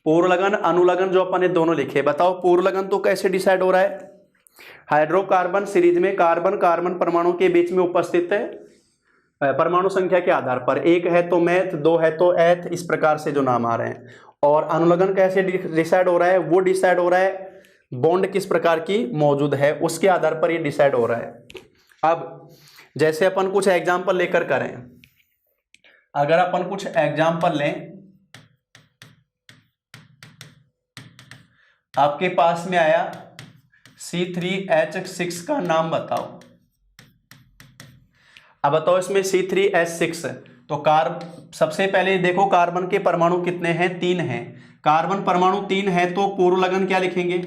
पूर्व लगन अनुलगन जो अपन ने दोनों लिखे, बताओ पूर्व लगन तो कैसे डिसाइड हो रहा है? हाइड्रोकार्बन सीरीज में कार्बन कार्बन परमाणु के बीच में उपस्थित है परमाणु संख्या के आधार पर, 1 है तो मेथ, 2 है तो एथ, इस प्रकार से जो नाम आ रहे हैं। और अनुलगन कैसे डिसाइड हो रहा है? वो डिसाइड हो रहा है बॉन्ड किस प्रकार की मौजूद है उसके आधार पर ये डिसाइड हो रहा है। अब जैसे अपन कुछ एग्जाम्पल लेकर करें, अगर अपन कुछ एग्जाम्पल लें, आपके पास में आया C3H6 का नाम बताओ। अब बताओ इसमें C3H6, तो सबसे पहले देखो कार्बन के परमाणु कितने हैं? 3 हैं। कार्बन परमाणु 3 है तो पूर्व लगन क्या लिखेंगे?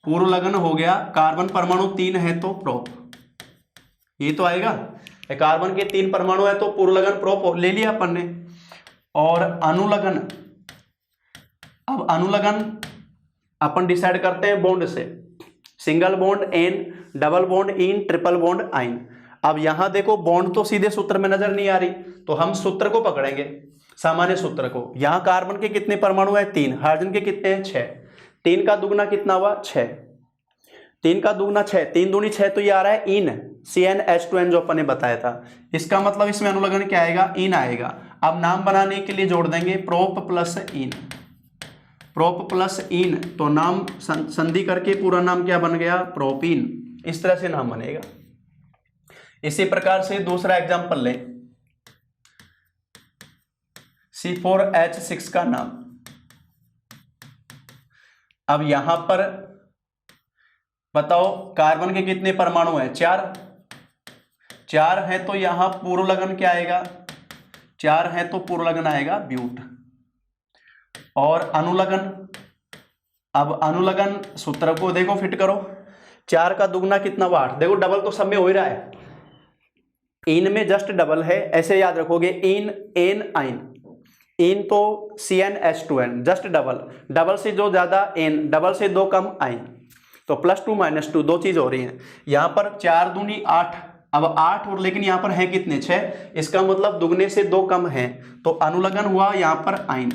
पूर्व लगन हो गया कार्बन परमाणु 3 है तो प्रोप, ये तो आएगा। कार्बन के 3 परमाणु है तो पूर्व लगन प्रोप ले लिया अपन ने। और अनुलगन, अब अनुलगन अपन डिसाइड करते हैं बॉन्ड से, single bond ane, double bond ene, triple bond yne. अब यहां देखो बॉन्ड तो सीधे सूत्र में नजर नहीं आ रही, तो हम सूत्र को पकड़ेंगे, सामान्य सूत्र को। यहां कार्बन के कितने परमाणु है 3, हाइड्रोजन के कितने हैं 6, 3 का दुगना कितना हुआ 6, 3 का दुगना 6, 3 दूनी 6, तो ये आ रहा है इन CnH2n जो अपन ने बताया था। इसका मतलब इसमें अनुलग्न क्या आएगा, इन आएगा। अब नाम बनाने के लिए जोड़ देंगे प्रोप प्लस इन, प्रोप प्लस इन, तो नाम संधि करके पूरा नाम क्या बन गया, प्रोपीन। इस तरह से नाम बनेगा। इसी प्रकार से दूसरा एग्जांपल लें, C4H6 का नाम। अब यहां पर बताओ कार्बन के कितने परमाणु हैं, 4 है, तो यहां पूर्व लगन क्या आएगा, 4 है तो पूर्व लगन आएगा ब्यूट। और अनुलगन, अब अनुलगन सूत्र को देखो फिट करो, 4 का दुगना कितना 8, देखो डबल तो सब में हो ही रहा है, इन में जस्ट डबल है, ऐसे याद रखोगे, इन एन आइन, इन तो CnH2n जस्ट डबल, डबल से जो ज्यादा एन, डबल से 2 कम आइन, तो +2 -2 दो चीज हो रही है। यहां पर 4 दूनी 8, अब 8 और लेकिन यहां पर है कितने 6, इसका मतलब दुगने से 2 कम है, तो अनुलगन हुआ यहां पर आइन,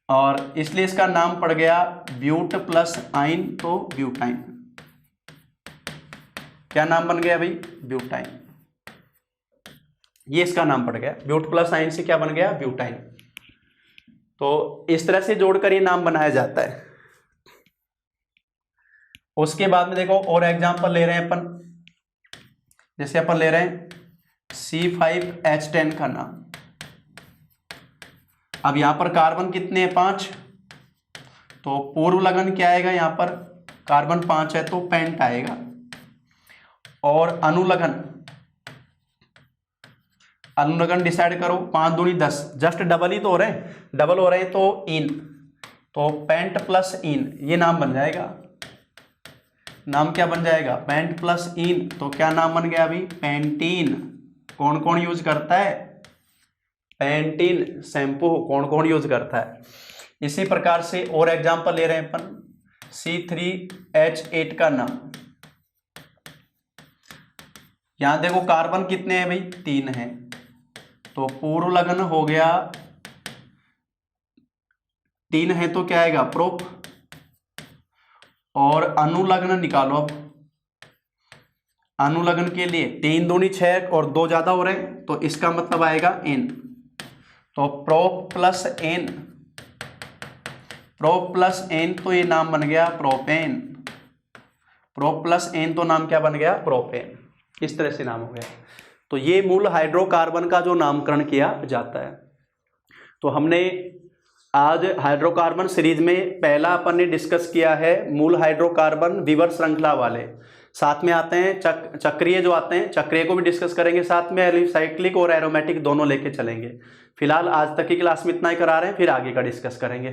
और इसलिए इसका नाम पड़ गया ब्यूट प्लस आइन, तो ब्यूटाइन। क्या नाम बन गया भाई, ब्यूटाइन। ये इसका नाम पड़ गया, ब्यूट प्लस आइन से क्या बन गया, ब्यूटाइन। तो इस तरह से जोड़कर ये नाम बनाया जाता है। उसके बाद में देखो और एग्जांपल ले रहे हैं अपन, जैसे अपन ले रहे हैं C5H10 का नाम। अब यहां पर कार्बन कितने हैं 5, तो पूर्व लगन क्या आएगा, यहां पर कार्बन 5 है तो पेंट आएगा। और अनुलगन, अनुलगन डिसाइड करो, 5 दूनी 10, जस्ट डबल ही तो हो रहे हैं, डबल हो रहे हैं तो इन, तो पेंट प्लस इन, ये नाम बन जाएगा। नाम क्या बन जाएगा, पेंट प्लस इन, तो क्या नाम बन गया अभी, पेंटीन। कौन कौन यूज करता है, पेंटीन शैम्पू कौन कौन यूज करता है। इसी प्रकार से और एग्जांपल ले रहे हैं अपन, C3H8 का नाम। यहां देखो कार्बन कितने हैं भाई 3 हैं, तो पूर्व लगन हो गया 3 है तो क्या आएगा प्रोप, और अनुलग्न निकालो। अब अनुलग्न के लिए 3 दूनी 6 और 2 ज्यादा हो रहे हैं, तो इसका मतलब आएगा n, तो prop plus n, prop plus n, तो ये नाम बन गया प्रोपेन। प्रोप प्लस n तो नाम क्या बन गया, प्रोपेन। इस तरह से नाम हो गया। तो ये मूल हाइड्रोकार्बन का जो नामकरण किया जाता है। तो हमने आज हाइड्रोकार्बन सीरीज में पहला अपन ने डिस्कस किया है मूल हाइड्रोकार्बन विवर श्रृंखला वाले, साथ में आते हैं चक्रीय जो आते हैं, चक्रीय को भी डिस्कस करेंगे, साथ में एलिसाइक्लिक और एरोमेटिक दोनों लेके चलेंगे। फिलहाल आज तक की क्लास में इतना ही करा रहे हैं, फिर आगे का डिस्कस करेंगे।